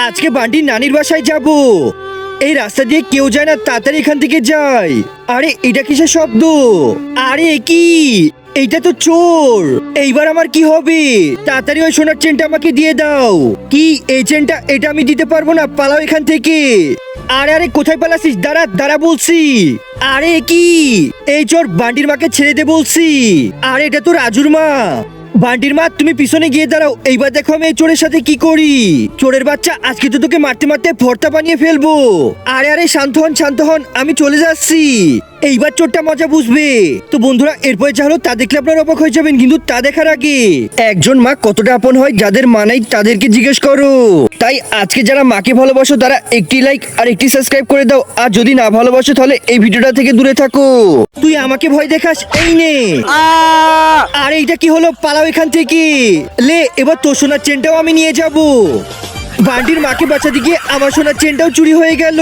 আজকে বান্টির নানির বাসায় যাব। এই রাস্তা দিয়ে কেউ যায় না, তাড়াতাড়ি এখান থেকে যাই। আরে এটা কিসের শব্দ? আরে এ কি? এইটা তো চোর। এইবার আমার কি হবে? তাড়াতাড়ি ওই সোনার চেনটা আমাকে দিয়ে দাও। কি এই চেনটা? এটা আমি দিতে পারবো না, পালাও এখান থেকে। আরে আরে কোথায় পালাছিস? দাঁড়া দাঁড়া বলছি। আরে এ কি? এই চোর বান্টির মাকে ছেড়ে দে বলছি। আরে এটা তো রাজুর মা। বান্টির মা তুমি পিছনে গিয়ে দাঁড়াও, এইবার দেখো আমি এই চোরের সাথে কি করি। চোরের বাচ্চা, আজকে তো তোকে মারতে মারতে ভর্তা বানিয়ে ফেলবো। আরে আরে শান্ত হন, আমি চলে যাচ্ছি। এইবার চোরটা মজা বুঝবে। তো বন্ধুরা, এরপরে যা হলো তা দেখলে আপনারা অবাক হয়ে যাবেন, কিন্তু তা দেখার আগে একজন মা কতটা আপন হয় যাদের মা নাই তাদেরকে জিজ্ঞেস করো। তাই আজকে যারা মাকে ভালোবাসো তারা একটি লাইক আর একটি সাবস্ক্রাইব করে দাও, আর যদি না ভালোবাসো তাহলে এই ভিডিওটা থেকে দূরে থাকো। তুই আমাকে ভয় দেখাস, এই নে। আরে এইটা কি হলো? পালাও এখান থেকে। লে, এবার তোর সোনার চেনটাও আমি নিয়ে যাব। বান্টির মাকে বাঁচাতে গিয়ে আমার সোনার চেনটাও চুরি হয়ে গেল।